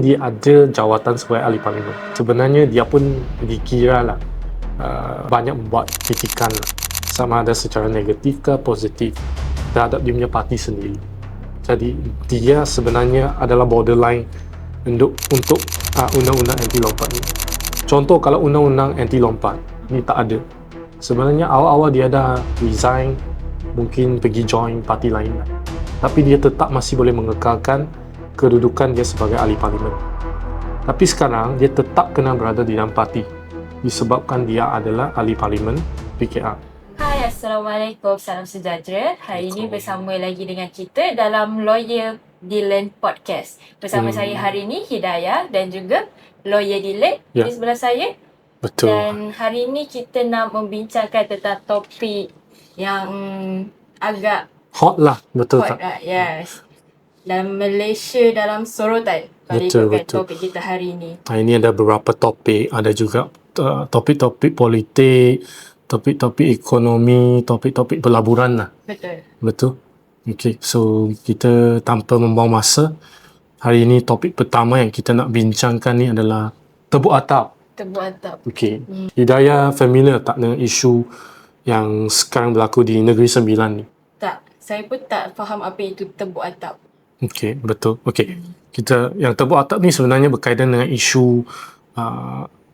Dia ada jawatan sebagai ahli parlimen. Sebenarnya dia pun dikira lah banyak membuat kritikan lah, sama ada secara negatif ke positif terhadap dia punya parti sendiri. Jadi dia sebenarnya adalah borderline untuk undang-undang anti lompat ni. Contoh kalau undang-undang anti lompat ni tak ada, sebenarnya awal-awal dia dah resign, mungkin pergi join parti lain lah. Tapi dia tetap masih boleh mengekalkan kedudukan dia sebagai ahli parlimen. Tapi sekarang dia tetap kena berada di dalam parti disebabkan dia adalah ahli parlimen PKR. Hai, Assalamualaikum, salam sejahtera. Hari ini bersama lagi dengan kita dalam Lawyer Dylan Podcast. Bersama saya hari ini Hidayah dan juga Lawyer Dylan di sebelah saya. Betul. Dan hari ini kita nak membincangkan tentang topik yang agak hot lah, betul hot tak? lah, yes. Dalam Malaysia dalam sorotan kalau ikutkan topik kita hari ini. Ini ada beberapa topik, ada juga topik-topik politik, topik-topik ekonomi, topik-topik pelaburan lah. Betul. Okay, so kita tanpa membuang masa, hari ini topik pertama yang kita nak bincangkan ni adalah tebuk atap. Tebuk atap. Okay. Hidayah familiar tak dengan isu yang sekarang berlaku di Negeri Sembilan ni? Tak, saya pun tak faham apa itu tebuk atap. Okey, betul. Okey. Kita yang tebuk atap ni sebenarnya berkaitan dengan isu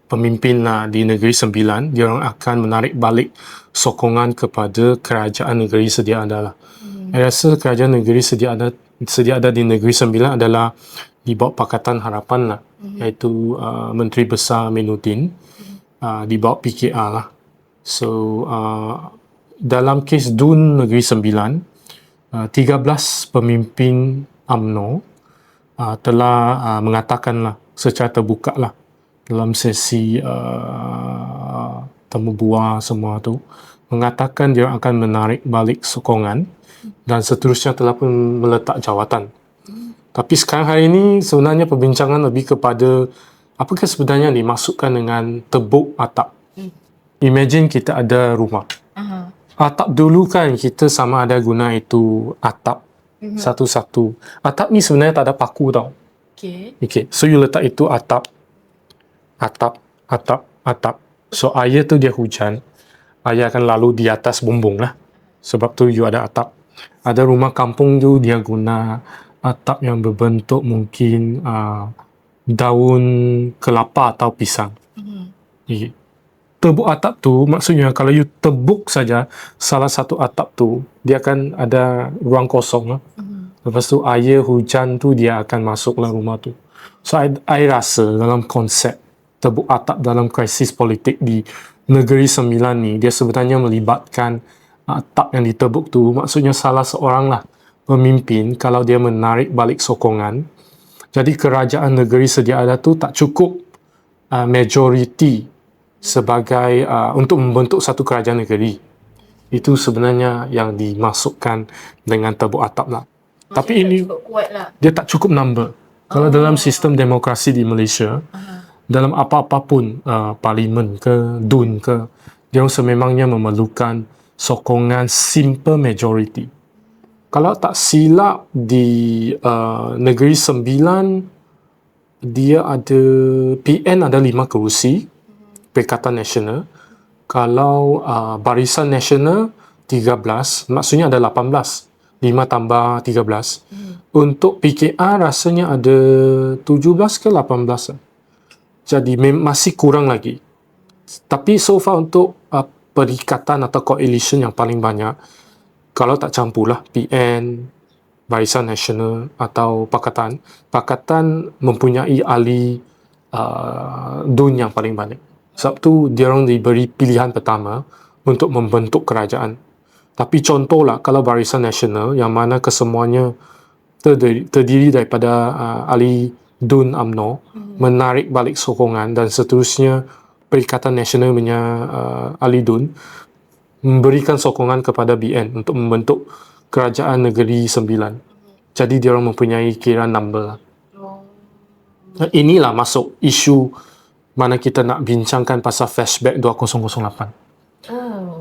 pemimpin lah di Negeri Sembilan. Dia orang akan menarik balik sokongan kepada kerajaan negeri sedia ada lah. Saya rasa kerajaan negeri sedia ada di Negeri Sembilan adalah di bawah Pakatan Harapan lah, iaitu Menteri Besar Mainuddin, di bawah PKR lah. So dalam kes DUN Negeri Sembilan, 13 pemimpin UMNO telah mengatakanlah secara terbuka lah dalam sesi temu bual semua tu, mengatakan dia akan menarik balik sokongan dan seterusnya telah pun meletak jawatan. Tapi sekarang hari ini sebenarnya perbincangan lebih kepada apakah sebenarnya dimaksudkan dengan tebuk atap. Imagine kita ada rumah. Atap dulu kan kita sama ada guna itu atap satu-satu. Atap ni sebenarnya tak ada paku tau. Okay. So you letak itu atap. So air tu dia hujan, air akan lalu di atas bumbung lah. Sebab tu you ada atap. Ada rumah kampung tu dia guna atap yang berbentuk mungkin daun kelapa atau pisang. Okay. Tebuk atap tu maksudnya kalau you tebuk saja salah satu atap tu, dia akan ada ruang kosong lah. Lepas tu air hujan tu dia akan masuklah rumah tu. So I rasa dalam konsep tebuk atap dalam krisis politik di Negeri Sembilan ni, dia sebenarnya melibatkan atap yang ditebuk tu, maksudnya salah seorang lah pemimpin kalau dia menarik balik sokongan. Jadi kerajaan negeri sedia ada tu tak cukup majoriti sebagai untuk membentuk satu kerajaan negeri. Itu sebenarnya yang dimasukkan dengan tebuk atap lah. Tapi ini dia tak cukup number. Kalau dalam sistem demokrasi di Malaysia, dalam apa-apa pun parlimen ke DUN ke, dia sememangnya memerlukan sokongan simple majority. Kalau tak silap di Negeri Sembilan, dia ada PN ada 5 kerusi Perikatan Nasional. Kalau Barisan Nasional 13, maksudnya ada 18. 5 tambah 13. Untuk PKR rasanya ada 17 ke 18. Jadi masih kurang lagi. Tapi so far untuk perikatan atau coalition yang paling banyak, kalau tak campurlah PN, Barisan Nasional atau Pakatan mempunyai ahli DUN yang paling banyak. Sebab tu dia orang diberi pilihan pertama untuk membentuk kerajaan. Tapi contohlah kalau Barisan Nasional yang mana kesemuanya terdiri daripada ahli DUN UMNO menarik balik sokongan dan seterusnya Perikatan Nasional punya ahli DUN memberikan sokongan kepada BN untuk membentuk kerajaan Negeri Sembilan. Jadi dia orang mempunyai kira number lah. Inilah masuk isu mana kita nak bincangkan pasal flashback 2008.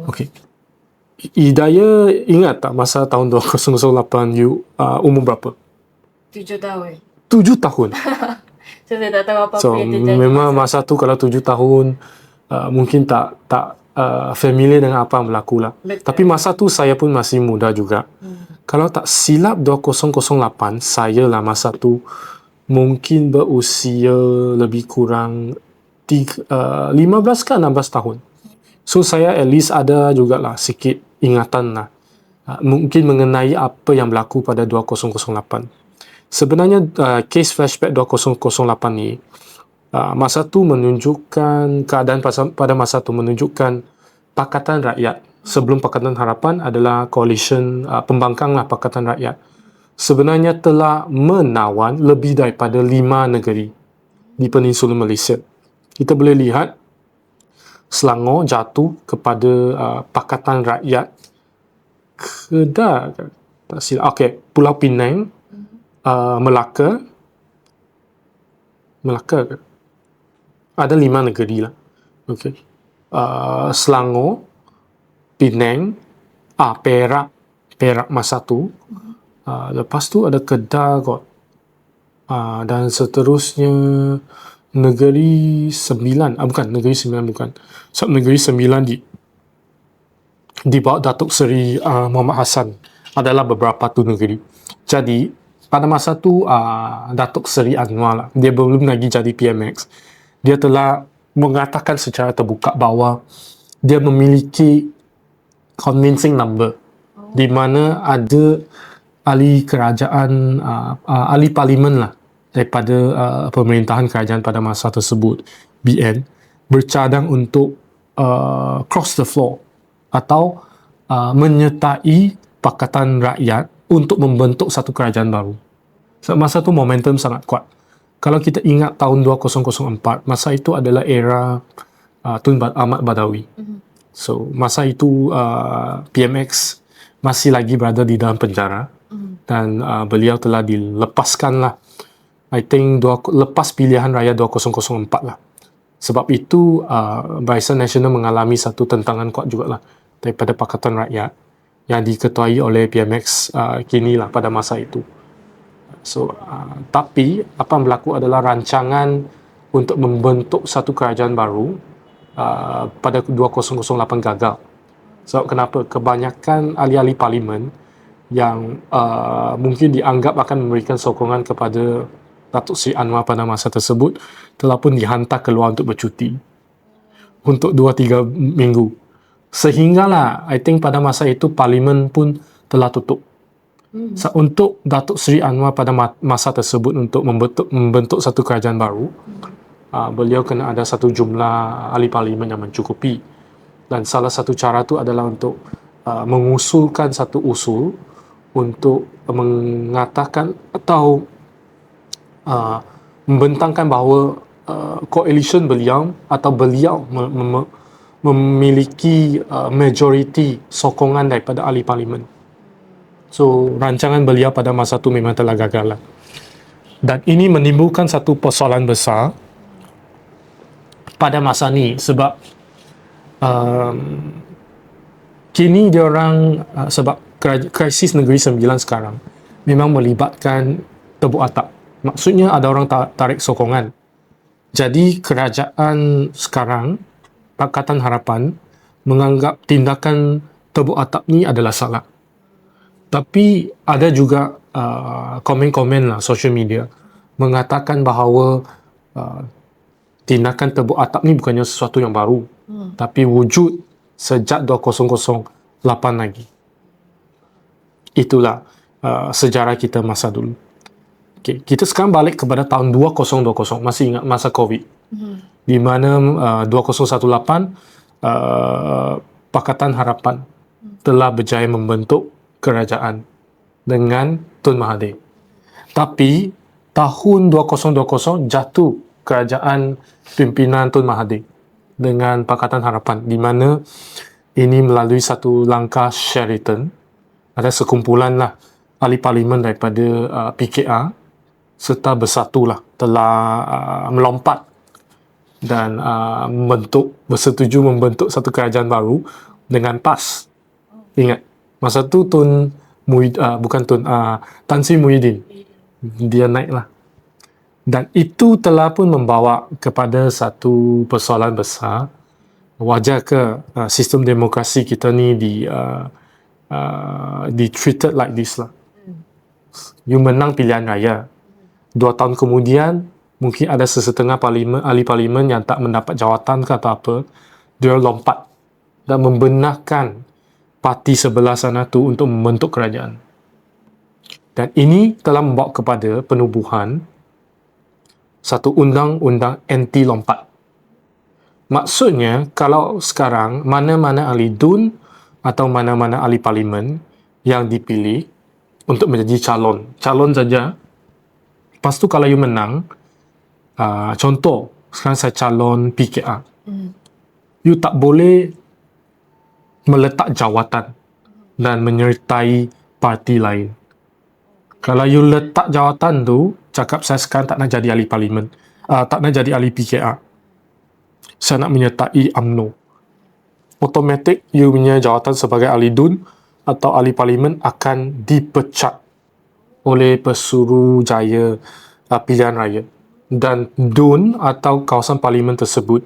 Okey. Hidayah ingat tak masa tahun 2008 you umur berapa? 7 tahun. 7 tahun? So saya tak tahu apa-apa So yang terjadi memang masa tu kalau 7 tahun mungkin tak familiar dengan apa yang berlaku lah. Betul. Tapi masa tu saya pun masih muda juga. Kalau tak silap 2008, saya lah masa tu mungkin berusia lebih kurang 15 ke 16 tahun. So saya at least ada jugalah sikit ingatan lah. Mungkin mengenai apa yang berlaku pada 2008. Sebenarnya kes flashback 2008 ni masa tu menunjukkan keadaan pada masa tu menunjukkan Pakatan Rakyat sebelum Pakatan Harapan adalah coalition pembangkang lah Pakatan Rakyat sebenarnya telah menawan lebih daripada 5 negeri di Peninsula Malaysia. Kita boleh lihat Selangor jatuh kepada Pakatan Rakyat. Kedah tak silap. Okey, Pulau Pinang, Melaka ke? Ada 5 negeri lah. Okey. Selangor, Penang, Perak masa tu. Lepas tu ada Kedah kot. Dan seterusnya Negeri Sembilan. Negeri Sembilan bukan. Sebab Negeri Sembilan di bawah Datuk Seri Muhammad Hassan adalah beberapa tu negeri. Jadi pada masa tu Datuk Seri Anwar lah, dia belum lagi jadi PMX, dia telah mengatakan secara terbuka bahawa dia memiliki convincing number di mana ada ahli kerajaan, ahli parlimen lah daripada pemerintahan kerajaan pada masa tersebut, BN, bercadang untuk cross the floor atau menyertai Pakatan Rakyat untuk membentuk satu kerajaan baru. Masa tu momentum sangat kuat. Kalau kita ingat tahun 2004, masa itu adalah era Tun Ahmad Badawi. So masa itu PMX masih lagi berada di dalam penjara dan beliau telah dilepaskan lah. I think lepas pilihan raya 2004 lah. Sebab itu Barisan Nasional mengalami satu tentangan kuat jugalah daripada Pakatan Rakyat yang diketuai oleh PMX kini lah pada masa itu. So tapi apa yang berlaku adalah rancangan untuk membentuk satu kerajaan baru pada 2008 gagal. Sebab kenapa? Kebanyakan ahli-ahli parlimen yang mungkin dianggap akan memberikan sokongan kepada Datuk Seri Anwar pada masa tersebut telah pun dihantar keluar untuk bercuti untuk 2-3 minggu. Sehinggalah I think pada masa itu parlimen pun telah tutup. So, untuk Datuk Seri Anwar pada masa tersebut untuk membentuk satu kerajaan baru, beliau kena ada satu jumlah ahli parlimen yang mencukupi. Dan salah satu cara itu adalah untuk mengusulkan satu usul untuk mengatakan atau membentangkan bahawa coalition beliau atau beliau memiliki majoriti sokongan daripada ahli parlimen. So rancangan beliau pada masa itu memang telah gagal lah. Dan ini menimbulkan satu persoalan besar pada masa ni sebab kini diorang sebab krisis Negeri Sembilan sekarang memang melibatkan tebuk atap. Maksudnya ada orang tarik sokongan. Jadi kerajaan sekarang, Pakatan Harapan, menganggap tindakan tebuk atap ni adalah salah. Tapi ada juga komen-komen lah social media mengatakan bahawa tindakan tebuk atap ni bukannya sesuatu yang baru, tapi wujud sejak 2008 lagi. Itulah sejarah kita masa dulu. Okay, kita sekarang balik kepada tahun 2020, masih ingat masa COVID, di mana 2018 Pakatan Harapan telah berjaya membentuk kerajaan dengan Tun Mahathir. Tapi tahun 2020 jatuh kerajaan pimpinan Tun Mahathir dengan Pakatan Harapan, di mana ini melalui satu langkah Sheraton. Ada sekumpulan lah ahli parlimen daripada PKR serta bersatulah telah melompat dan bersetuju membentuk satu kerajaan baru dengan PAS. Ingat masa tu Tan Sri Muhyiddin dia naik lah. Dan itu telah pun membawa kepada satu persoalan besar. Wajar ke sistem demokrasi kita ni di treated like this lah. You menang pilihan raya. 2 tahun kemudian, mungkin ada sesetengah ahli parlimen yang tak mendapat jawatan ke atau apa, dia lompat dan membenarkan parti sebelah sana tu untuk membentuk kerajaan. Dan ini telah membawa kepada penubuhan satu undang-undang anti lompat. Maksudnya, kalau sekarang mana-mana ahli DUN atau mana-mana ahli parlimen yang dipilih untuk menjadi calon saja, lepas tu kalau you menang, contoh, sekarang saya calon PKR, you tak boleh meletak jawatan dan menyertai parti lain. Kalau you letak jawatan tu, cakap saya sekarang tak nak jadi ahli parlimen, tak nak jadi ahli PKR, saya nak menyertai UMNO, automatik you punya jawatan sebagai ahli DUN atau ahli parlimen akan dipecat oleh Pesuruhjaya pilihan raya. Dan DUN atau kawasan parlimen tersebut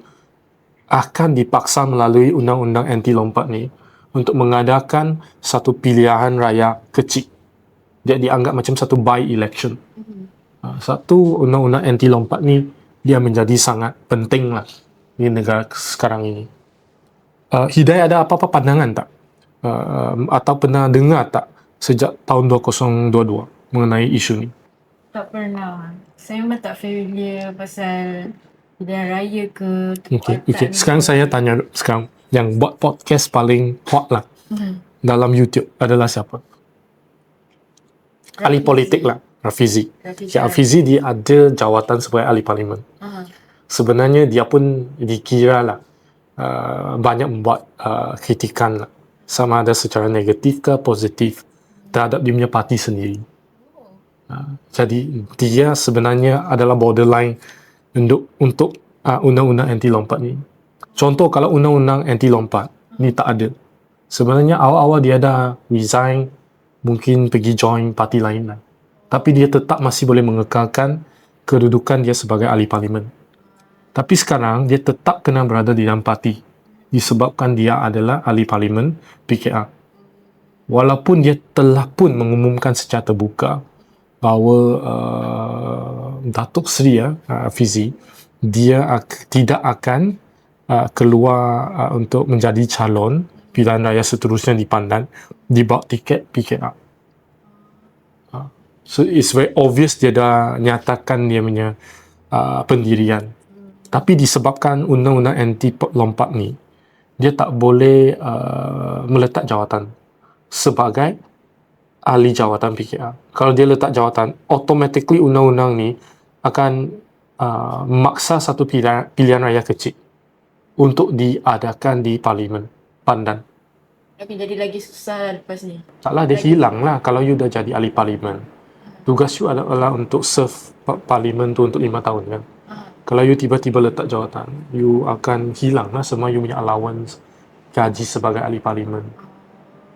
akan dipaksa melalui undang-undang anti lompat ni untuk mengadakan satu pilihan raya kecil. Dia dianggap macam satu by-election. Satu undang-undang anti lompat ni dia menjadi sangat penting lah di negara sekarang ini. Hidayah ada apa-apa pandangan tak? Atau pernah dengar tak sejak tahun 2022 mengenai isu ni? Tak pernah. Saya memang tak familiar pasal pilihan raya ke Okay. Sekarang saya tanya sekarang, yang buat podcast paling hot lah dalam YouTube adalah siapa? Ahli politik lah, Rafizi. Rafizi dia ada jawatan sebagai ahli parlimen. Sebenarnya dia pun dikira lah banyak membuat kritikan lah, sama ada secara negatif ke positif terhadap dia punya parti sendiri. Jadi dia sebenarnya adalah borderline untuk undang-undang anti lompat ni. Contoh, kalau undang-undang anti lompat ni tak ada, sebenarnya awal-awal dia dah resign, mungkin pergi join parti lain lah. Tapi dia tetap masih boleh mengekalkan kedudukan dia sebagai ahli parlimen. Tapi sekarang dia tetap kena berada di dalam parti disebabkan dia adalah ahli parlimen PKR. Walaupun dia telah pun mengumumkan secara terbuka bahawa Datuk Seri Fizi dia tidak akan keluar untuk menjadi calon pilihan raya seterusnya di Pandan di bawah tiket PKR. So it's very obvious dia dah nyatakan dia punya pendirian. Tapi disebabkan undang-undang anti lompat ni, dia tak boleh meletak jawatan sebagai ahli jawatan PKR. Kalau dia letak jawatan, automatically undang-undang ni akan memaksa satu pilihan raya kecil untuk diadakan di Parlimen Pandan. Akan jadi lagi susah lah lepas ni. Taklah, dia hilang lah kalau you dah jadi ahli parlimen. Tugas you adalah untuk serve parlimen tu untuk 5 tahun kan. Kalau you tiba-tiba letak jawatan, you akan hilang lah semua you punya allowance, gaji sebagai ahli parlimen.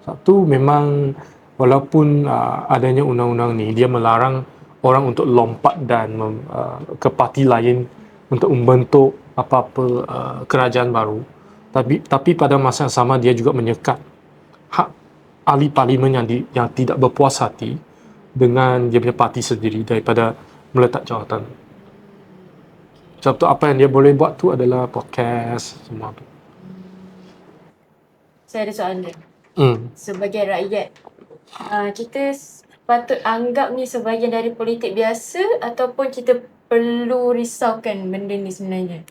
Satu, memang walaupun adanya undang-undang ni, dia melarang orang untuk lompat dan ke parti lain untuk membentuk apa-apa kerajaan baru. Tapi pada masa yang sama dia juga menyekat hak ahli parlimen yang tidak berpuas hati dengan dia punya parti sendiri daripada meletak jawatan. Sebab tu apa yang dia boleh buat tu adalah podcast semua tu. Saya ada soalan. Sebagai rakyat, kita patut anggap ni sebahagian dari politik biasa ataupun kita perlu risaukan benda ni sebenarnya?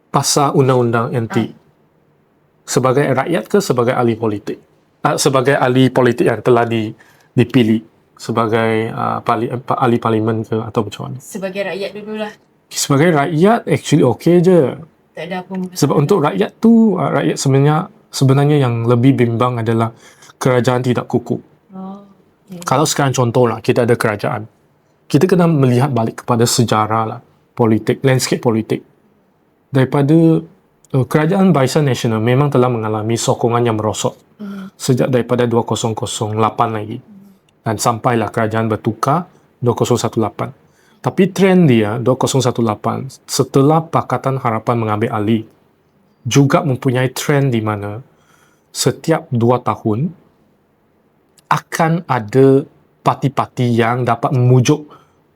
Pasal undang-undang anti. Sebagai rakyat ke sebagai ahli politik? Sebagai ahli politik yang telah dipilih sebagai ahli parlimen ke atau macam mana? Sebagai rakyat dululah. Sebagai rakyat actually okey je. Tak ada apa. Sebab untuk rakyat tu, rakyat sebenarnya yang lebih bimbang adalah kerajaan tidak kukuh. Kalau sekarang contohlah kita ada kerajaan, kita kena melihat balik kepada sejarah lah, politik, landscape politik. Daripada kerajaan Barisan Nasional memang telah mengalami sokongan yang merosot sejak daripada 2008 lagi. Dan sampailah kerajaan bertukar 2018. Tapi trend dia 2018 setelah Pakatan Harapan mengambil alih juga mempunyai trend di mana setiap 2 tahun akan ada parti-parti yang dapat memujuk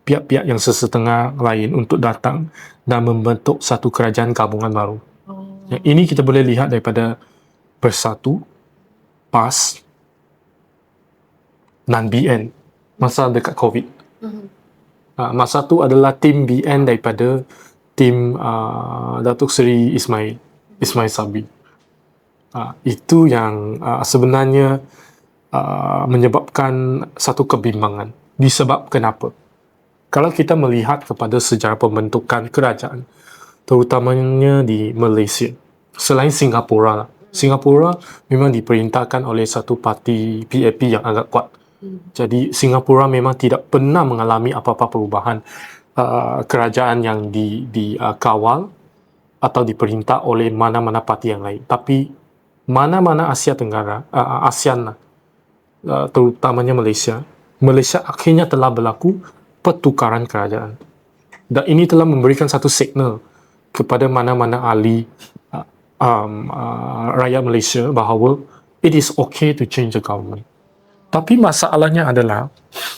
pihak-pihak yang sesetengah lain untuk datang dan membentuk satu kerajaan gabungan baru. Yang ini kita boleh lihat daripada Bersatu, PAS dan BN masa dekat COVID. Masa tu adalah tim BN daripada tim Datuk Seri Ismail Sabri. Itu yang sebenarnya menyebabkan satu kebimbangan. Disebabkan apa? Kalau kita melihat kepada sejarah pembentukan kerajaan, terutamanya di Malaysia, selain Singapura, Singapura memang diperintahkan oleh satu parti PAP yang agak kuat. Jadi Singapura memang tidak pernah mengalami apa-apa perubahan kerajaan yang dikawal atau diperintah oleh mana-mana parti yang lain. Tapi mana-mana Asia Tenggara, ASEAN, terutamanya Malaysia akhirnya telah berlaku pertukaran kerajaan. Dan ini telah memberikan satu signal kepada mana-mana ahli rakyat Malaysia bahawa it is okay to change the government. Tapi masalahnya adalah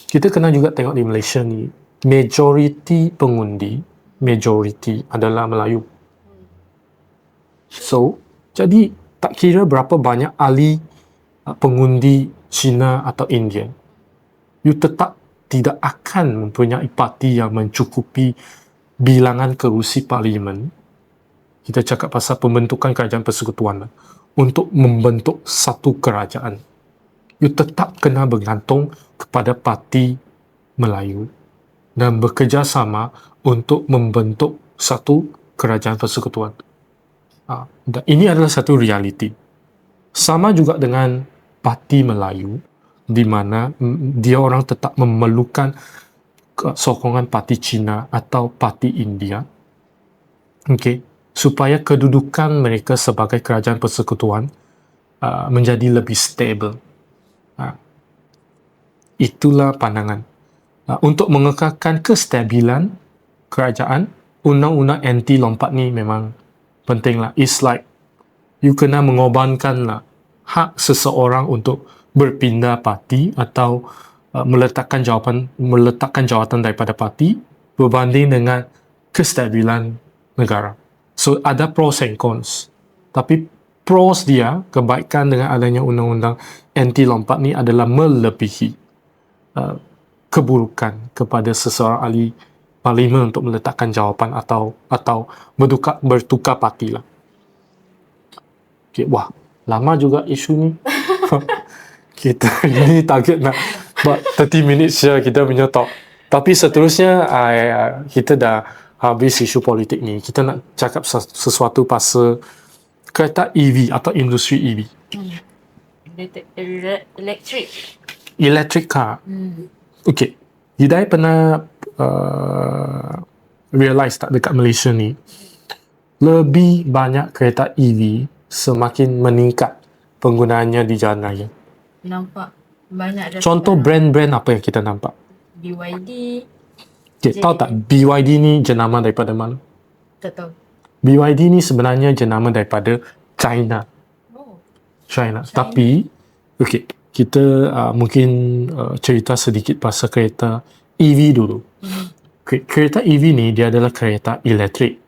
kita kena juga tengok di Malaysia ni, majoriti pengundi adalah Melayu. So, jadi tak kira berapa banyak ahli pengundi Cina atau India, you tetap tidak akan mempunyai parti yang mencukupi bilangan kerusi parlimen. Kita cakap pasal pembentukan kerajaan persekutuan untuk membentuk satu kerajaan. You tetap kena bergantung kepada parti Melayu dan bekerjasama untuk membentuk satu kerajaan persekutuan. Dan ini adalah satu realiti. Sama juga dengan parti Melayu, di mana dia orang tetap memerlukan sokongan parti Cina atau parti India, supaya kedudukan mereka sebagai kerajaan persekutuan menjadi lebih stabil. Itulah pandangan. Untuk mengekalkan kestabilan kerajaan, undang-undang anti lompat ni memang penting lah. It's like you kena mengorbankan hak seseorang untuk berpindah parti atau meletakkan jawatan daripada parti berbanding dengan kestabilan negara. So ada pros and cons. Tapi pros dia, kebaikan dengan adanya undang-undang anti lompat ni adalah melebihi keburukan kepada seseorang ahli parlimen untuk meletakkan jawapan atau bertukar parti lah. Wah, lama juga isu ni. Kita ini target nak buat 30 minutes je kita punya talk. Tapi seterusnya kita dah habis isu politik ni. Kita nak cakap sesuatu pasal kereta EV atau industri EV. Electric car. Okay. Hidayah pernah realize tak dekat Malaysia ni, lebih banyak kereta EV semakin meningkat penggunaannya di jalan raya. Nampak banyak dah. Contoh brand-brand apa yang kita nampak? BYD. Okay, tahu tak BYD ni jenama daripada mana? Tak tahu. BYD ni sebenarnya jenama daripada China. China. Tapi, okay, kita mungkin cerita sedikit pasal kereta EV dulu. Kereta EV ni dia adalah kereta elektrik.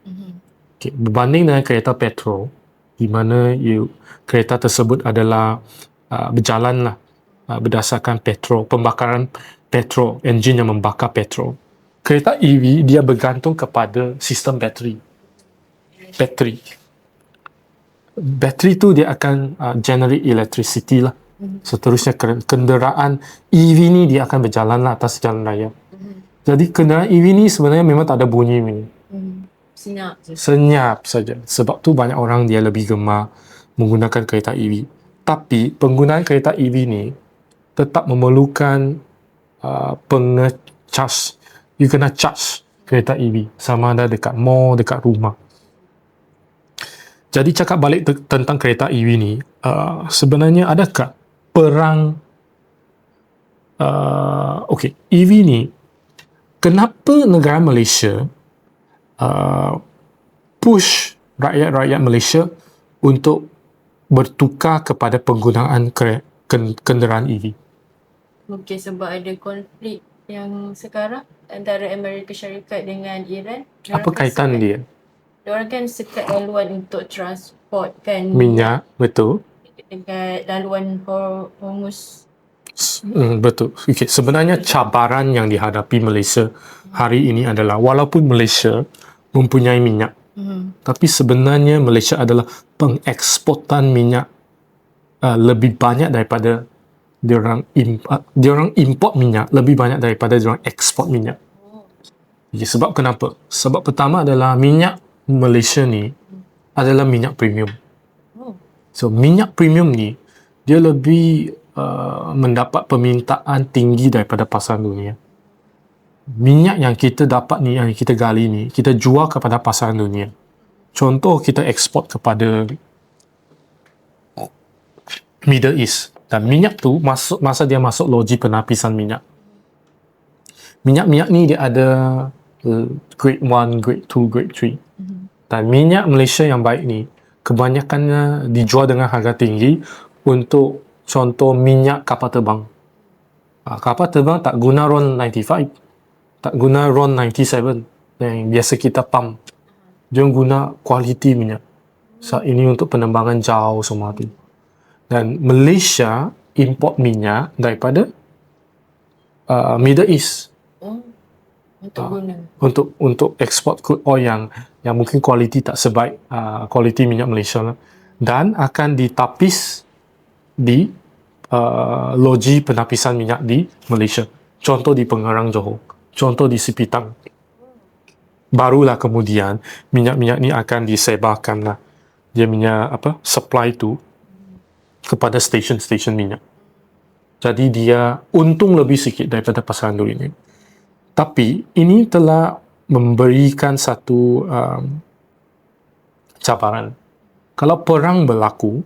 Okay, berbanding dengan kereta petrol, di mana kereta tersebut adalah berjalan berdasarkan petrol, pembakaran petrol, enjin yang membakar petrol. Kereta EV dia bergantung kepada sistem bateri. Bateri tu dia akan generate electricity lah. Seterusnya kenderaan EV ni dia akan berjalan lah atas jalan raya. Jadi kenderaan EV ni sebenarnya memang tak ada bunyi ni. Senyap saja. Sebab tu banyak orang dia lebih gemar menggunakan kereta EV. Tapi penggunaan kereta EV ni tetap memerlukan pengecas. You kena charge kereta EV sama ada dekat mall, dekat rumah. Jadi cakap balik tentang kereta EV ni, sebenarnya adakah perang EV ni, kenapa negara Malaysia push rakyat-rakyat Malaysia untuk bertukar kepada penggunaan kenderaan EV? Mungkin sebab ada konflik yang sekarang antara Amerika Syarikat dengan Iran. Apa kaitan dia? Diorang kan sekat laluan untuk transportkan Minyak, betul. dekat laluan Hormuz. Betul. Okay. Sebenarnya cabaran yang dihadapi Malaysia hari ini adalah walaupun Malaysia mempunyai minyak, tapi sebenarnya Malaysia adalah pengeksportan minyak lebih banyak daripada diorang import minyak lebih banyak daripada diorang ekspor minyak. Okay, sebab kenapa? Sebab pertama adalah minyak Malaysia ni adalah minyak premium. So minyak premium ni dia lebih mendapat permintaan tinggi daripada pasaran dunia. Minyak yang kita dapat ni, yang kita gali ni, kita jual kepada pasaran dunia. Contoh, kita ekspor kepada Middle East. Dan minyak tu masa dia masuk loji penapisan minyak. Minyak-minyak ni dia ada grade 1, grade 2, grade 3. Dan minyak Malaysia yang baik ni kebanyakannya dijual dengan harga tinggi untuk contoh minyak kapal terbang. Kapal terbang tak guna RON 95, tak guna RON 97 yang biasa kita pump. Dia guna kualiti minyak. Saat ini untuk penerbangan jauh semua tu. Dan Malaysia import minyak daripada Middle East. Untuk ekspor crude oil yang mungkin kualiti tak sebaik kualiti minyak Malaysia lah. Dan akan ditapis di loji penapisan minyak di Malaysia. Contoh di Pengerang, Johor. Contoh di Sipitang. Barulah kemudian minyak-minyak ni akan disebarkan lah. Dia punya supply tu kepada stesen-stesen minyak. Jadi dia untung lebih sikit daripada pasaran dunia. Tapi ini telah memberikan satu cabaran. Kalau perang berlaku,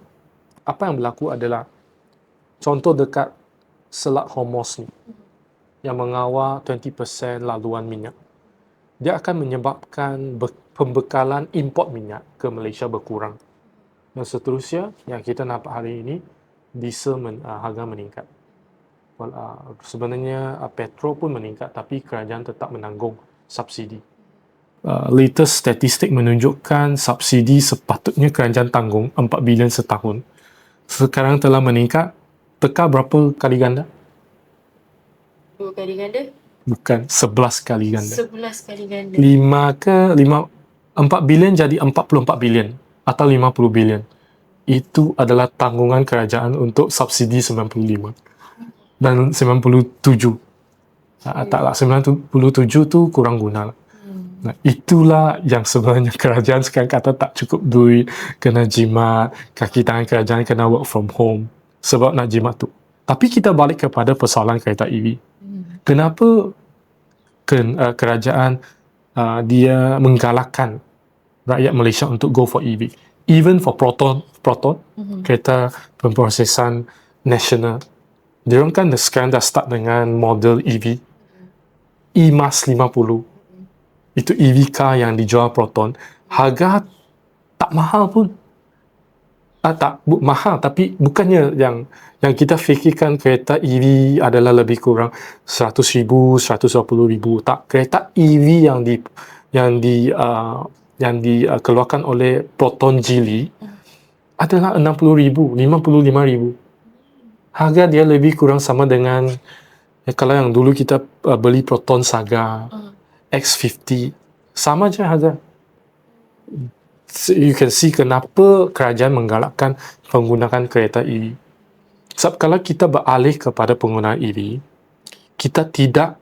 apa yang berlaku adalah contoh dekat Selat Hormuz ni yang mengawal 20% laluan minyak. Dia akan menyebabkan pembekalan import minyak ke Malaysia berkurang. Dan seterusnya yang kita nampak hari ini, diesel harga meningkat. Sebenarnya petrol pun meningkat, tapi kerajaan tetap menanggung subsidi. Latest statistik menunjukkan subsidi sepatutnya kerajaan tanggung 4 bilion setahun. Sekarang telah meningkat, teka berapa kali ganda? 2 kali ganda? Bukan, 11 kali ganda. 11 kali ganda. 4 bilion jadi 44 bilion atau 50 bilion. Itu adalah tanggungan kerajaan untuk subsidi 95 dan 97. Taklah, 97 tu kurang guna. Nah, itulah yang sebenarnya kerajaan sekarang kata tak cukup duit, kena jimat, kaki tangan kerajaan kena work from home sebab nak jimat tu. Tapi kita balik kepada persoalan kereta EV. Kenapa kerajaan dia menggalakkan rakyat Malaysia untuk go for EV? Even for Proton, kereta pemprosesan nasional. Dia orang kan sekarang dah start dengan model EV. E-Mas 50. Itu EV car yang dijual Proton. Harga tak mahal pun. Mahal, tapi bukannya yang kita fikirkan kereta EV adalah lebih kurang 100,000, 120,000. Tak, kereta EV yang dikeluarkan oleh Proton Geely adalah 60,000, 55,000. Harga dia lebih kurang sama dengan kalau yang dulu kita beli Proton Saga X50, sama je harga. You can see kenapa kerajaan menggalakkan penggunaan kereta EV. Sebab kalau kita beralih kepada penggunaan EV, kita tidak,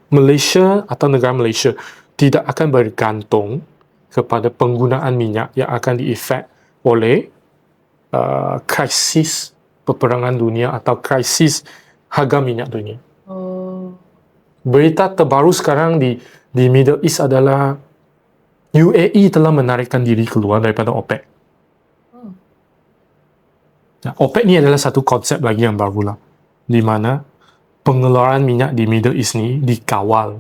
Malaysia atau negara Malaysia tidak akan bergantung kepada penggunaan minyak yang akan diefek oleh krisis peperangan dunia atau krisis harga minyak dunia. Berita terbaru sekarang di Middle East adalah UAE telah menarikkan diri keluar daripada OPEC. OPEC ni adalah satu konsep lagi yang baru lah, di mana pengeluaran minyak di Middle East ni dikawal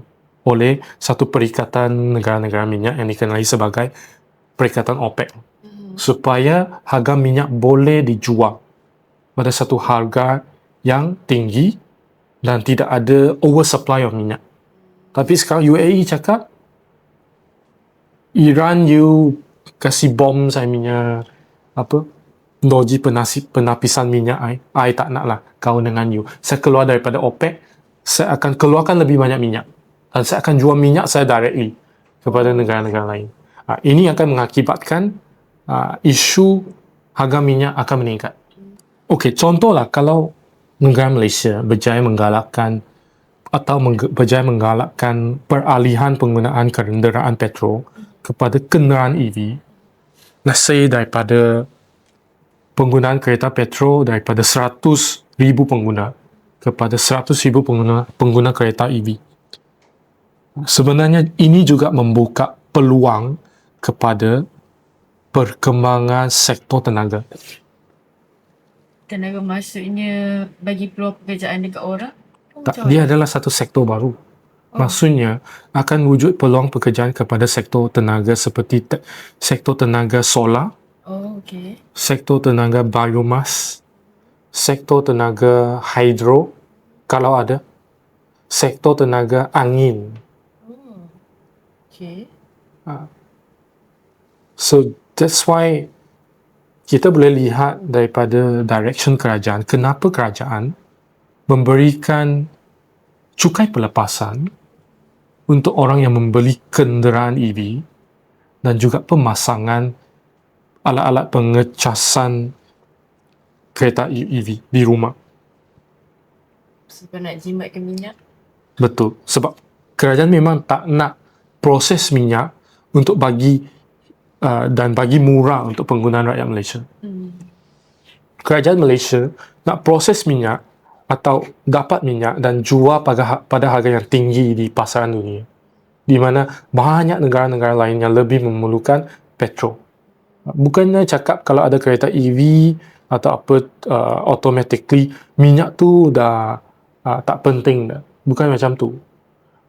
oleh satu perikatan negara-negara minyak yang dikenali sebagai Perikatan OPEC, supaya harga minyak boleh dijual pada satu harga yang tinggi dan tidak ada oversupply of minyak. Tapi sekarang UAE cakap, Iran you kasih bom saya punya loji penapisan minyak I tak nak lah kawan dengan you. Saya keluar daripada OPEC, saya akan keluarkan lebih banyak minyak dan saya akan jual minyak saya directly kepada negara-negara lain. Ini akan mengakibatkan isu harga minyak akan meningkat. Okey, contohlah kalau negara Malaysia berjaya menggalakkan peralihan penggunaan kenderaan petrol kepada kenderaan EV, let's say daripada penggunaan kereta petrol daripada 100,000 pengguna kepada 100,000 pengguna kereta EV. Sebenarnya ini juga membuka peluang kepada perkembangan sektor tenaga. Tenaga maksudnya bagi peluang pekerjaan dekat orang? Dia adalah satu sektor baru. Maksudnya akan wujud peluang pekerjaan kepada sektor tenaga seperti sektor tenaga solar, sektor tenaga biomas, sektor tenaga hidro kalau ada, sektor tenaga angin. So that's why kita boleh lihat daripada direction kerajaan, kenapa kerajaan memberikan cukai pelepasan untuk orang yang membeli kenderaan EV dan juga pemasangan alat-alat pengecasan kereta EV di rumah. Sebab nak jimatkan minyak? Betul. Sebab kerajaan memang tak nak proses minyak untuk bagi dan bagi murah untuk penggunaan rakyat Malaysia. Kerajaan Malaysia nak proses minyak atau dapat minyak dan jual pada harga yang tinggi di pasaran dunia, di mana banyak negara-negara lain yang lebih memerlukan petrol. Bukannya cakap kalau ada kereta EV atau automatically minyak tu dah tak penting dah. Bukan macam tu.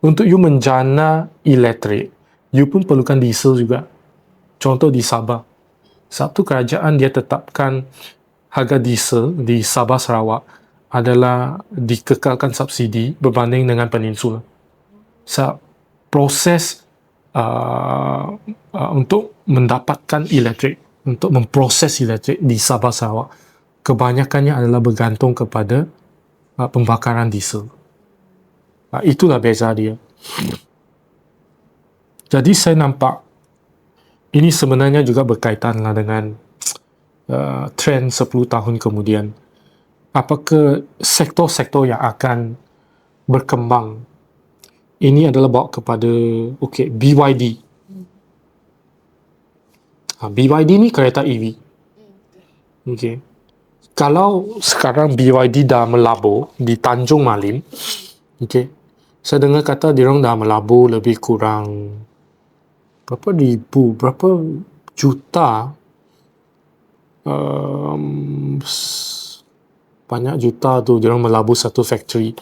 Untuk you menjana elektrik, you pun perlukan diesel juga. Contoh di Sabah. Sebab tu kerajaan dia tetapkan harga diesel di Sabah Sarawak adalah dikekalkan subsidi berbanding dengan Peninsula. Sebab proses untuk mendapatkan elektrik, untuk memproses elektrik di Sabah Sarawak, kebanyakannya adalah bergantung kepada pembakaran diesel. Itulah beza dia. Jadi saya nampak ini sebenarnya juga berkaitanlah dengan trend 10 tahun kemudian. Apakah sektor-sektor yang akan berkembang? Ini adalah bawa kepada BYD. BYD ni kereta EV. Kalau sekarang BYD dah melabur di Tanjung Malim, saya dengar kata diorang dah melabur lebih kurang berapa juta, banyak juta tu diorang melabur satu factory,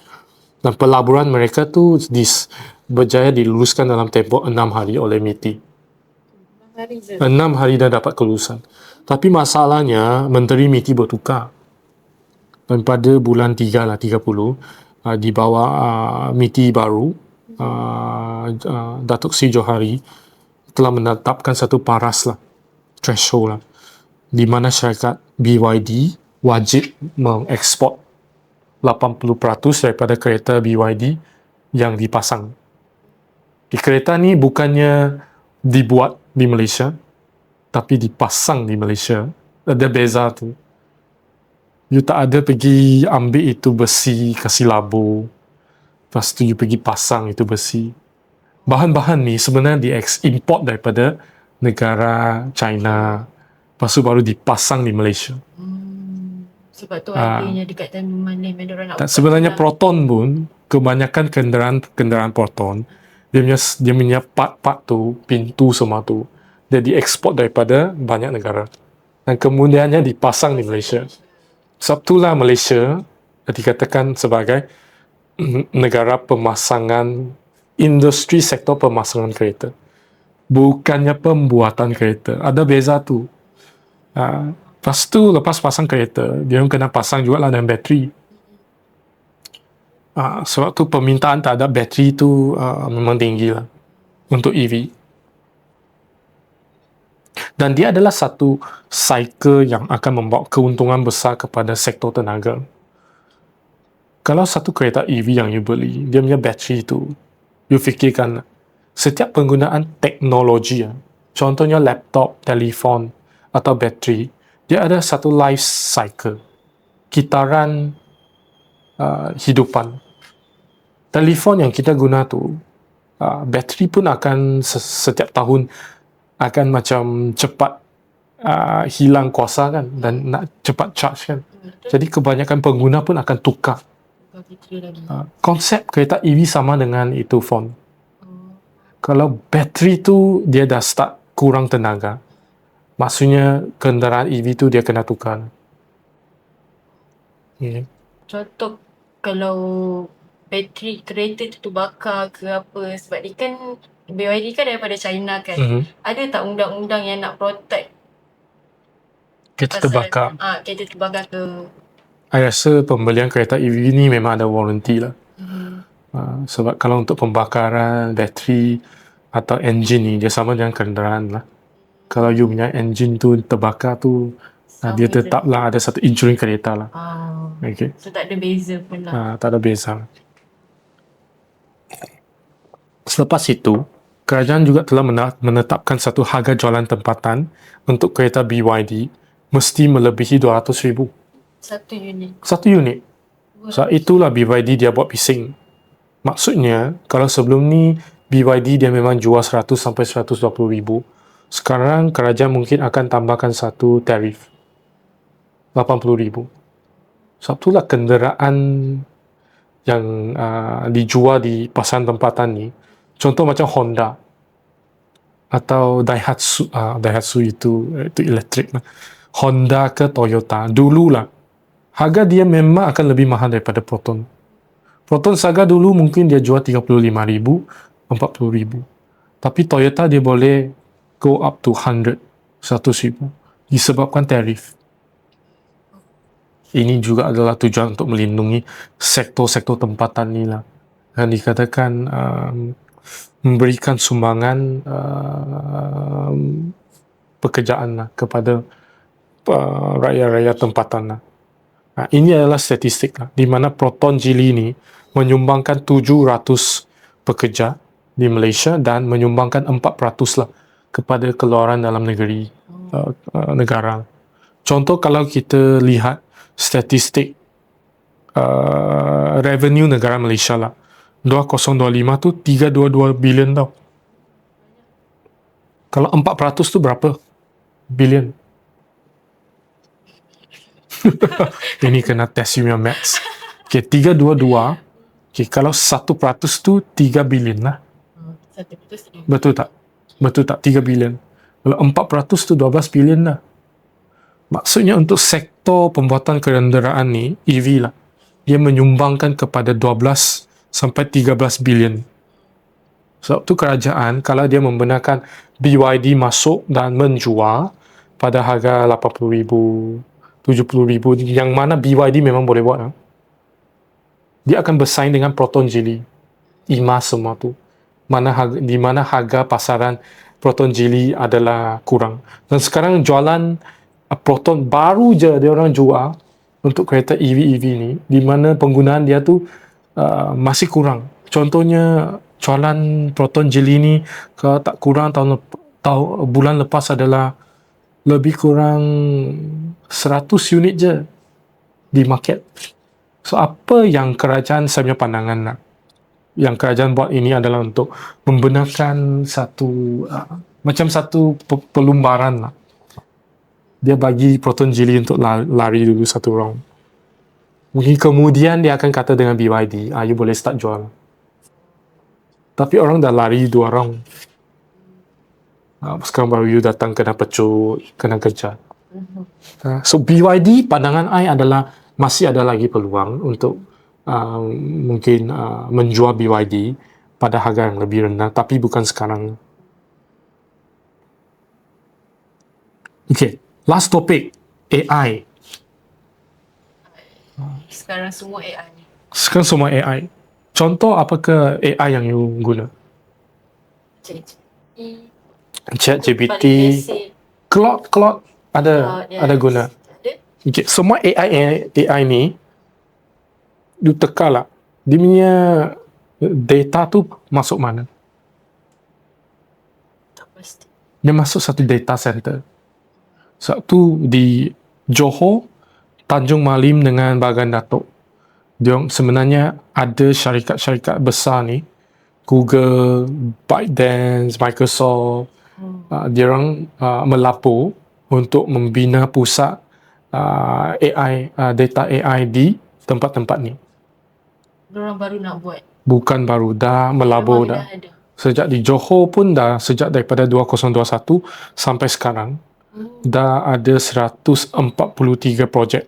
dan pelaburan mereka tu berjaya diluluskan dalam tempoh 6 hari oleh MITI. 6 hari dah dapat kelulusan. Tapi masalahnya Menteri MITI bertukar, dan pada bulan 3 lah 30 di bawah MITI baru, Datuk Sri Johari telah menetapkan satu paras lah, threshold lah, di mana syarikat BYD wajib mengeksport 80% daripada kereta BYD yang dipasang. Di kereta ni bukannya dibuat di Malaysia, tapi dipasang di Malaysia. Ada beza tu. You tak ada pergi ambil itu besi, kasih labur, lepas tu you pergi pasang itu besi. Bahan-bahan ni sebenarnya diimport daripada negara China, lepas tu baru dipasang di Malaysia. Sebab tu adanya dekat Tanjung Malim yang diorang nak sebenarnya Proton pun, kebanyakan kenderaan Proton, dia punya part-part tu, pintu semua tu, dia dieksport daripada banyak negara dan kemudiannya dipasang di Malaysia. Sebab itulah Malaysia dikatakan sebagai negara pemasangan industri sektor pemasangan kereta. Bukannya pembuatan kereta. Ada beza tu. Lepas tu, lepas pasang kereta, dia kena pasang juga lah dengan bateri. Sebab tu permintaan terhadap bateri tu memang tinggi lah untuk EV. Dan dia adalah satu cycle yang akan membawa keuntungan besar kepada sektor tenaga. Kalau satu kereta EV yang you beli, dia punya bateri tu, you fikirkan setiap penggunaan teknologi, contohnya laptop, telefon atau bateri, dia ada satu life cycle, kitaran hidupan. Telefon yang kita guna tu, bateri pun akan setiap tahun akan macam cepat hilang kuasa kan, dan nak cepat charge kan. Jadi kebanyakan pengguna pun akan tukar. Konsep kereta EV sama dengan itu phone. Kalau bateri tu dia dah start kurang tenaga, maksudnya kenderaan EV tu dia kena tukar. Contoh kalau bateri kereta tu terbakar ke apa, sebab dia kan BYD kan daripada China kan. Ada tak undang-undang yang nak protect kereta terbakar? Kereta terbakar ke? Saya rasa pembelian kereta EV ni memang ada warranty lah. Sebab kalau untuk pembakaran bateri atau enjin ni, dia sama dengan kenderaan lah. Kalau you punya enjin tu terbakar tu, dia tetaplah ada satu insurans kereta lah. Okay. So tak ada beza pun lah. Tak ada beza. Selepas itu, kerajaan juga telah menetapkan satu harga jualan tempatan untuk kereta BYD mesti melebihi 200,000. Satu unit. So itulah BYD dia buat bising. Maksudnya, kalau sebelum ni BYD dia memang jual 100 sampai 120,000. Sekarang kerajaan mungkin akan tambahkan satu tarif 80,000. Sebab itulah kenderaan yang dijual di pasaran tempatan ni, contoh macam Honda atau Daihatsu. Daihatsu itu elektrik lah. Honda ke Toyota dululah, harga dia memang akan lebih mahal daripada Proton. Proton Saga dulu mungkin dia jual 35,000, 40,000. Tapi Toyota dia boleh go up to 100,000 disebabkan tarif. Ini juga adalah tujuan untuk melindungi sektor-sektor tempatan ni lah. Yang dikatakan memberikan sumbangan pekerjaan lah kepada rakyat-rakyat tempatan lah. Ini adalah statistik lah, di mana Proton Geely ni menyumbangkan 700 pekerja di Malaysia dan menyumbangkan 4% lah kepada keluaran dalam negeri negara. Contoh kalau kita lihat statistik revenue negara Malaysia lah, 2025 tu 322 bilion tau. Kalau 4% tu berapa bilion? Ini kena test you punya maths. Okay, 322. Okay, kalau 1% tu 3 bilion lah. 1% Betul tak? Betul tak? 3 bilion. Kalau 4% tu 12 bilion lah. Maksudnya untuk sektor pembuatan kenderaan ni, EV lah, dia menyumbangkan kepada 12 sampai 13 bilion. Sebab tu kerajaan, kalau dia membenarkan BYD masuk dan menjual pada harga 80,000, 70,000, yang mana BYD memang boleh buat, dia akan bersaing dengan Proton Geely, IMA semua tu, di mana harga pasaran Proton Geely adalah kurang. Dan sekarang jualan Proton baru je dia orang jual untuk kereta EV ni, di mana penggunaan dia tu masih kurang. Contohnya jualan Proton Geely ni kalau tak kurang bulan lepas adalah lebih kurang 100 unit je di market. So apa yang kerajaan, saya punya pandangan lah, yang kerajaan buat ini adalah untuk membenarkan satu macam satu pelumbaran lah. Dia bagi Proton Geely untuk lari dulu satu round. Mungkin kemudian dia akan kata dengan BYD, you boleh start jual. Tapi orang dah lari 2 round. Sekarang baru you datang kena pecut, kena kejar. So BYD, pandangan I adalah masih ada lagi peluang untuk mungkin menjual BYD pada harga yang lebih rendah, tapi bukan sekarang. Okay, last topic, AI. Sekarang semua AI ni. Sekarang semua AI. Contoh apakah AI yang you guna? ChatGPT, Paling basic. Claude ada Yes. ada guna. Ada. Okay, semua AI ni you teka lah, dia punya data tu masuk mana? Tak pasti. Dia masuk satu data center. Satu di Johor, Tanjung Malim dengan Bagan Datuk. Dia sebenarnya ada syarikat-syarikat besar ni, Google, ByteDance, Microsoft, dia orang melapor untuk membina pusat AI, data AI di tempat-tempat ni. Diorang baru nak buat. Bukan baru, dah melabur Memang dah. ada. Sejak di Johor pun dah, sejak daripada 2021 sampai sekarang, dah ada 143 projek.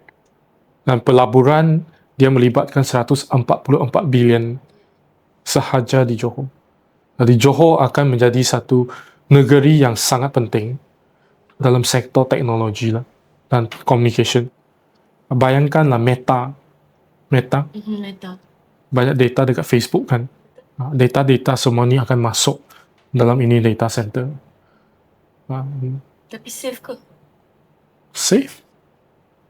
Dan pelaburan dia melibatkan 144 bilion sahaja di Johor. Jadi Johor akan menjadi satu negeri yang sangat penting dalam sektor teknologi lah dan communication. Bayangkanlah Meta Meta. banyak data dekat Facebook kan. Data-data semua ni akan masuk dalam ini data center. Tapi safe ke? Safe?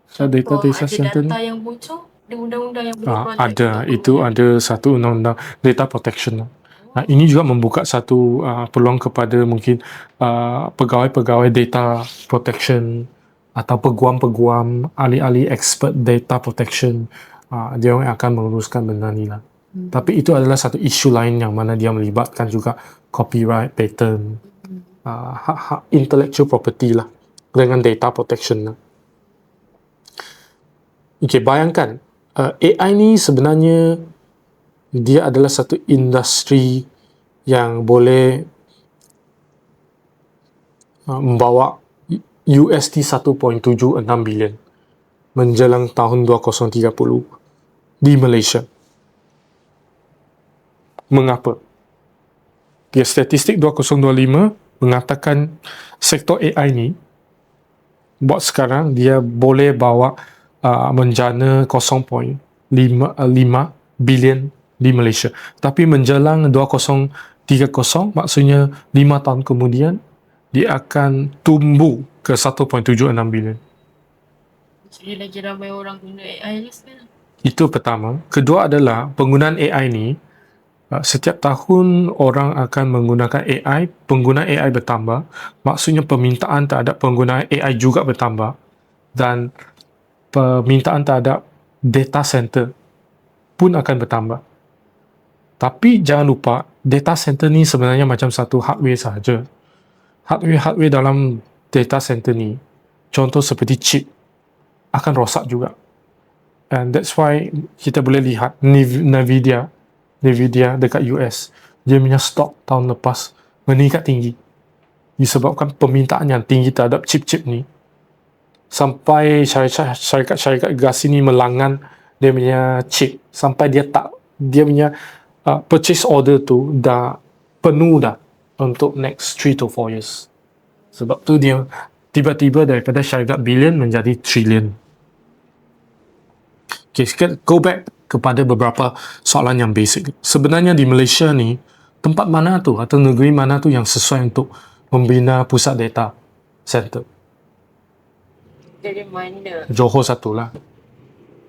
So, data center Ada data ni yang bocor, ada undang-undang yang boleh protect. ada, itu ada satu undang-undang data protection lah. Ini juga membuka satu peluang kepada mungkin pegawai-pegawai data protection atau peguam-peguam, ahli-ahli expert data protection, dia orang akan menguruskan benda ni lah. Tapi itu adalah satu isu lain yang mana dia melibatkan juga copyright, patent, hak-hak intellectual property lah dengan data protection lah. Okay, bayangkan AI ni sebenarnya dia adalah satu industri yang boleh membawa USD 1.76 bilion menjelang tahun 2030 di Malaysia. Mengapa? Okay, statistik 2025 mengatakan sektor AI ni buat sekarang dia boleh bawa menjana 0.5 bilion di Malaysia. Tapi menjelang 2030, maksudnya 5 tahun kemudian, dia akan tumbuh ke 1.76 bilion. Jadi lagi ramai orang guna AI lah sekarang. Itu pertama. Kedua adalah penggunaan AI ni, setiap tahun orang akan menggunakan AI, pengguna AI bertambah, maksudnya permintaan terhadap pengguna AI juga bertambah dan permintaan terhadap data center pun akan bertambah. Tapi jangan lupa, data center ni sebenarnya macam satu hardware sahaja. Hardware dalam data center ni, contoh seperti chip, akan rosak juga. And that's why kita boleh lihat Nvidia dekat US, dia punya stok tahun lepas meningkat tinggi disebabkan permintaan yang tinggi terhadap chip-chip ni, sampai syarikat-syarikat gas ini melangan dia punya chip sampai dia punya purchase order tu dah penuh dah untuk next 3 to 4 years. Sebab tu dia tiba-tiba daripada syarikat bilion menjadi trillion. Okay, go back kepada beberapa soalan yang basic. Sebenarnya di Malaysia ni, tempat mana tu atau negeri mana tu yang sesuai untuk membina pusat data center? Dari mana? Johor satu lah.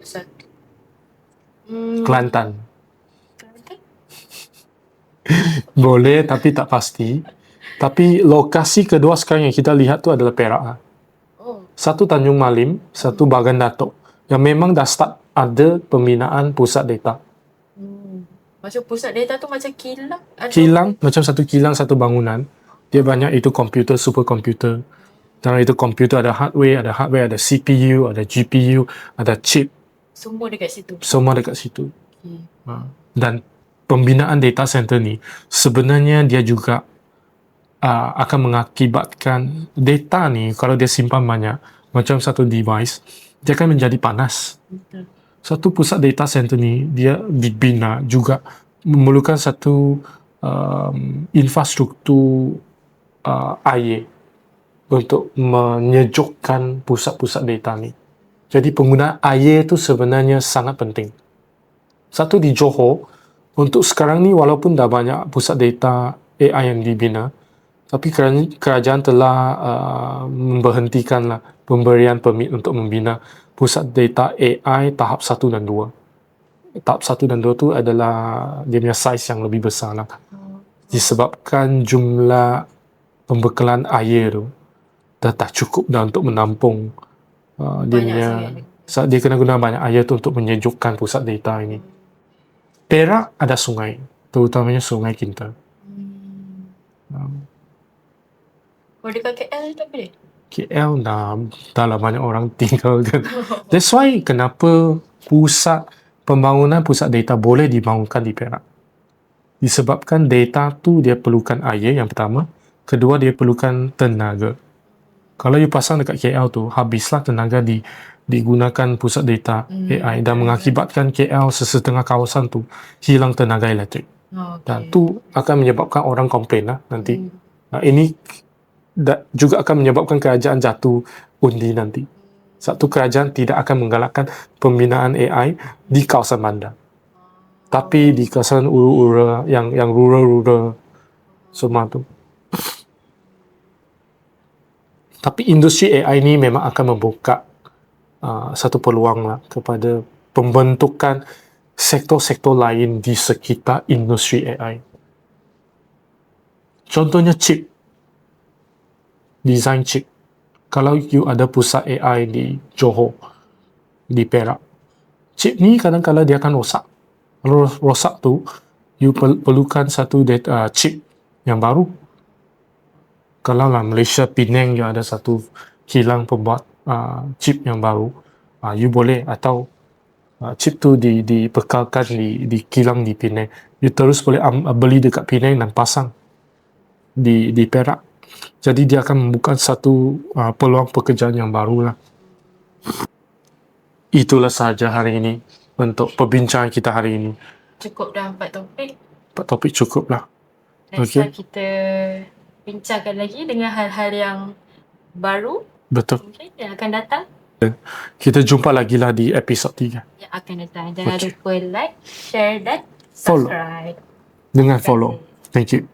Satu. Kelantan. Boleh tapi tak pasti. Tapi lokasi kedua sekarang yang kita lihat tu adalah Perak. Satu Tanjung Malim, satu Bagan Datuk. Yang memang dah start ada pembinaan pusat data. Macam pusat data tu macam kilang? Kilang, macam satu kilang, satu bangunan. Dia banyak itu komputer, superkomputer. Dalam itu komputer ada hardware, ada CPU, ada GPU, ada chip. Semua dekat situ? Semua dekat situ. Dan pembinaan data center ni, sebenarnya dia juga akan mengakibatkan data ni, kalau dia simpan banyak, macam satu device, dia akan menjadi panas. Satu pusat data center ni, dia dibina juga memerlukan satu infrastruktur air untuk menyejukkan pusat-pusat data ni. Jadi penggunaan air tu sebenarnya sangat penting. Satu di Johor, untuk sekarang ni walaupun dah banyak pusat data AI yang dibina, tapi kerajaan telah memberhentikanlah pemberian permit untuk membina pusat data AI tahap 1 dan 2. Tahap 1 dan 2 tu adalah dia punya saiz yang lebih besar lah. Disebabkan jumlah pembekalan air tu dah tak cukup dah untuk menampung dia kena guna banyak air tu untuk menyejukkan pusat data ini. Perak ada sungai, terutamanya Sungai Kinta. Kalau dekat KL tak boleh? KL dah lah banyak orang tinggal kan. That's why kenapa pembangunan pusat data boleh dibangunkan di Perak. Disebabkan data tu dia perlukan air yang pertama, kedua dia perlukan tenaga. Kalau you pasang dekat KL tu, habislah tenaga digunakan pusat data AI dan mengakibatkan KL sesetengah kawasan tu hilang tenaga elektrik. Dan tu akan menyebabkan orang komplain lah nanti. Ini juga akan menyebabkan kerajaan jatuh undi nanti. Satu, kerajaan tidak akan menggalakkan pembinaan AI di kawasan bandar. Tapi di kawasan rural yang rural semua tu. Tapi industri AI ni memang akan membuka satu peluang lah kepada pembentukan sektor-sektor lain di sekitar industri AI. Contohnya chip. Design chip. Kalau you ada pusat AI di Johor, di Perak, chip ni kadang-kadang dia akan rosak. Kalau rosak tu, you perlukan satu chip yang baru. Kalau lah Malaysia, Penang, you ada satu kilang pembuat chip yang baru, you boleh, atau chip tu dipekalkan di kilang di Penang, you terus boleh beli dekat Penang dan pasang di Perak. Jadi dia akan membuka satu peluang pekerjaan yang baru lah. Itulah sahaja hari ini untuk perbincangan kita hari ini. Cukup dah 4 topik. 4 topik cukup lah. Next time kita bincangkan lagi dengan hal-hal yang baru. Betul. Yang akan datang. Kita jumpa lagi lah di episod 3. Yang akan datang. Jangan lupa like, share dan subscribe. Dengan follow. Thank you.